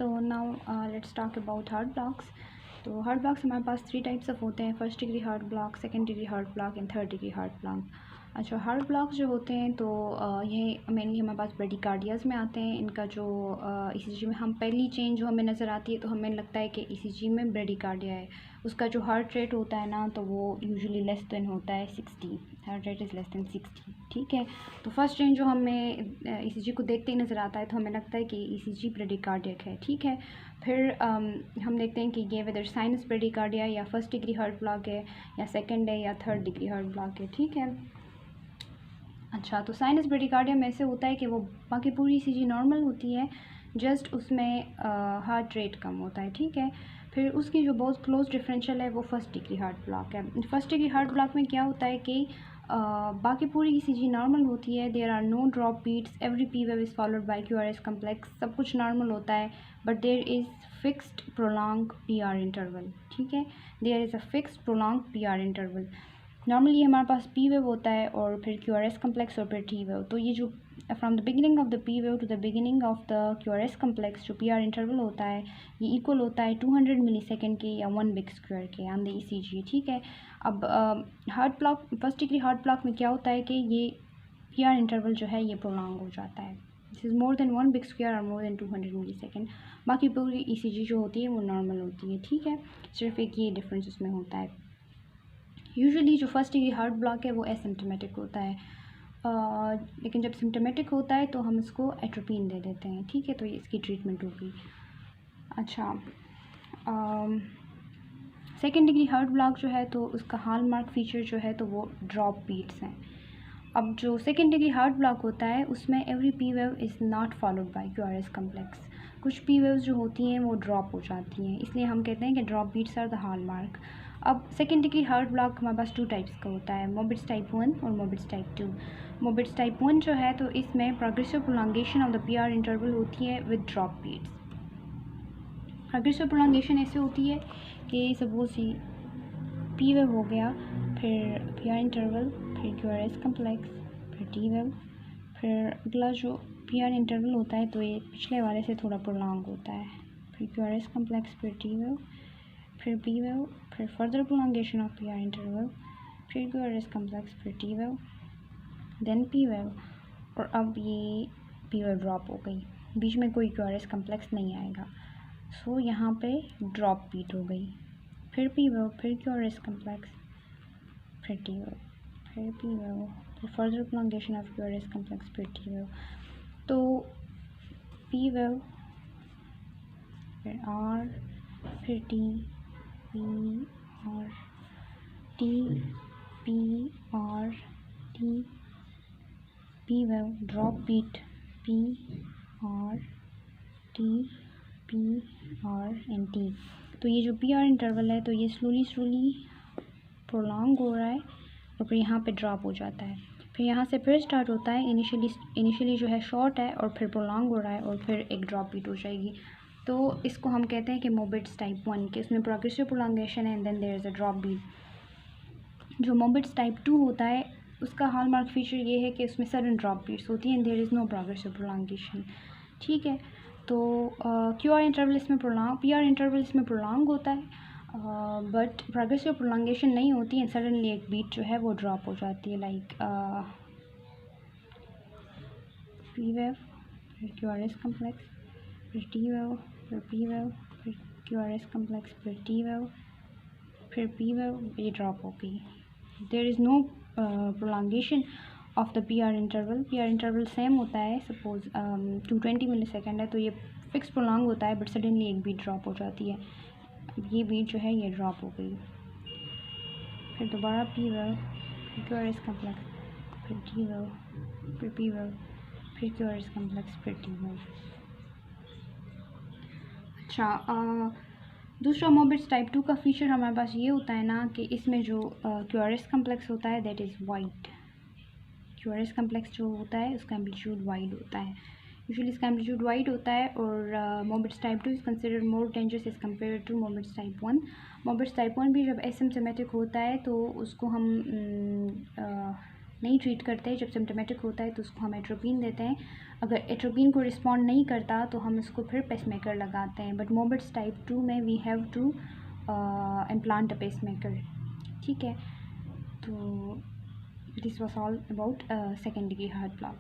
तो now let's talk about heart blocks. तो heart blocks हमारे पास 3 टाइप्स ऑफ होते हैं, first degree heart block, second degree heart block and third degree heart block. अच्छा, heart block जो होते हैं तो ये मेनली हमारे पास ब्रेडिकार्डियाज में आते हैं। इनका जो ईसीजी में हम पहली चेंज जो हमें नज़र आती है तो हमें लगता है कि ईसीजी में ब्रेडिकार्डिया है। उसका जो हार्ट रेट होता है ना तो वो यूजुअली लेस देन होता है 60, heart rate is less than 60। ठीक है, तो फर्स्ट चेंज जो हमें ईसीजी को देखते ही नज़र आता है तो हमें लगता है कि ईसीजी ब्रेडिकार्डियक है। ठीक है, फिर हम देखते हैं कि ये वेदर साइनस ब्रेडिकार्डिया या फर्स्ट डिग्री हार्ट ब्लॉक है या सेकंड है या थर्ड डिग्री हार्ट ब्लॉक है। ठीक है, अच्छा, तो साइनस ब्रेडिकार्डिया में ऐसे होता है कि वो बाकी पूरी ईसीजी नॉर्मल होती है, जस्ट उसमें हार्ट रेट कम होता है। ठीक है, फिर उसकी जो बहुत क्लोज डिफरेंशियल है वो फर्स्ट डिग्री हार्ट ब्लॉक है। फर्स्ट डिग्री हार्ट ब्लॉक में क्या होता है कि बाकी पूरी ईसीजी नॉर्मल होती है, there are no drop beats, every P wave is followed by QRS complex, सब कुछ नॉर्मल होता है, but there is fixed prolong PR interval. ठीक है, there is a fixed prolong PR interval. Normally हमारे पास पी वेव होता है और फिर क्यूआरएस कम्प्लेक्स और फिर टी वेव। तो ये जो from the beginning of the P wave to the beginning of the QRS complex जो पीआर इंटरवल होता है ये इक्वल होता है 200 मिलीसेकंड के या 1 बिग स्क्वायर के ऑन द ईसीजी। ठीक है, अब heart block first degree heart block में क्या होता है कि ये पीआर इंटरवल जो है ये प्रोलॉन्ग हो जाता है, this is more than 1 big square और मोर देन 200 मिलीसेकंड। बाकी पूरी ईसीजी जो होती है वो नॉर्मल होती है। ठीक है, सिर्फ एक ये डिफरेंस उसमें होता है। यूजुअली जो फर्स्ट डिग्री हार्ट ब्लॉक है वो एसिम्प्टोमेटिक होता है, लेकिन जब सिम्प्टोमेटिक होता है तो हम इसको एट्रोपिन दे देते हैं। ठीक है, तो ये इसकी ट्रीटमेंट होगी। अच्छा, सेकेंड डिग्री हार्ट ब्लॉक जो है तो उसका हॉलमार्क फीचर जो है तो वो ड्रॉप बीट्स हैं। अब जो सेकेंड डिग्री हार्ट ब्लॉक होता है उसमें every P wave is not followed by QRS complex, कुछ पी वेव्स जो होती हैं वो ड्रॉप हो जाती हैं, इसलिए हम कहते हैं कि drop beats are the hallmark. अब सेकेंड डिग्री हार्ट ब्लॉक हमारे पास 2 टाइप्स का होता है, मोबिट्स टाइप 1 और मोबिट्स टाइप 2। मोबिट्स टाइप 1 जो है तो इसमें progressive prolongation of the PR interval होती है with drop beats. Progressive prolongation ऐसे होती है कि सपोज ही पी वेव हो गया, फिर पीआर इंटरवल, फिर क्यूआरएस कम्प्लेक्स, फिर टी वेव, फिर अगला जो पीआर इंटरवल होता है तो ये पिछले वाले से थोड़ा प्रोलॉन्ग होता है, फिर क्यूआरएस कम्प्लेक्स, फिर टी वेव, फिर पी वेव, फिर further prolongation of PR interval, फिर क्यूआरएस कम्प्लेक्स, फिर T wave, then P wave, और अब ये पी वेव ड्रॉप हो गई, बीच में कोई क्यूआरएस कम्प्लेक्स नहीं आएगा, सो यहाँ पे ड्रॉप बीट हो गई, फिर पी वेव, फिर क्यूआरएस कम्प्लेक्स, फिर टी वेव, फिर पी वेव, फिर further prolongation of QRS complex, फिर टी वेव। तो पी वेव, फिर आर, फिर T, P R T, P R T, P wave, drop beat, P R T, P R and T. तो ये जो P R interval है तो ये स्लोली प्रोलॉन्ग हो रहा है और फिर यहाँ पे ड्रॉप हो जाता है, फिर यहाँ से फिर स्टार्ट होता है, इनिशियली जो है शॉर्ट है और फिर प्रोलॉन्ग हो रहा है और फिर एक ड्रॉप बीट हो जाएगी। तो इसको हम कहते हैं कि मोबिट्स टाइप 1 के उसमें प्रोग्रेसिव प्रोलॉन्गेशन है and then there is a drop beat. जो मोबिट्स टाइप 2 होता है उसका हॉलमार्क फीचर ये है कि उसमें सडन ड्रॉप बीट्स होती हैं and there is no progressive prolongation. ठीक है, तो क्यू आर इंटरवल इसमें पी आर इंटरवल इसमें प्रोलॉन्ग होता है, बट प्रोग्रेसिव प्रोलॉन्गेशन नहीं होती है, सडनली एक बीट जो है वो ड्रॉप हो जाती है, लाइक पी वेव, फिर क्यू आर एस कम्प्लेक्स, फिर टी वेव, फिर पी वेव, फिर क्यू आर एस कम्प्लेक्स, फिर टी वेव, फिर पी वेव, ये ड्रॉप हो गई, there is no prolongation of the P R interval. P R interval same होता है, सपोज 220 मिलीसेकंड है तो ये फिक्स प्रोलॉन्ग होता है, बट सडनली एक बीट ड्रॉप हो जाती है, ये बीट जो है ये ड्रॉप हो गई, फिर दोबारा पी वेव, फिर क्यू आर एस कम्प्लेक्स, फिर टी वेव, फिर पी वेव, फिर क्यू आर एस कम्प्लेक्स, फिर टी वेव। अच्छा, दूसरा मोबिट्स टाइप 2 का फीचर हमारे पास ये होता है ना कि इसमें जो क्यू आर एस कम्प्लेक्स होता है that is wide. Q R S complex जो होता है उसका एम्पलीट्यूड वाइड होता है, यूजुअली इसका एम्पलीट्यूड वाइड होता है, और Mobitz type 2 is considered more dangerous as compared to Mobitz type 1। Mobitz type 1 भी जब एसिम्प्टोमेटिक होता है तो उसको हम नहीं ट्रीट करते, जब सिम्प्टोमेटिक होता है तो उसको हम एट्रोपिन देते हैं, अगर एट्रोपिन को रिस्पॉन्ड नहीं करता तो हम इसको फिर पेसमेकर लगाते हैं। बट मोबिट्स टाइप 2 में we have to implant a pacemaker. ठीक है, तो this was all about second degree heart block.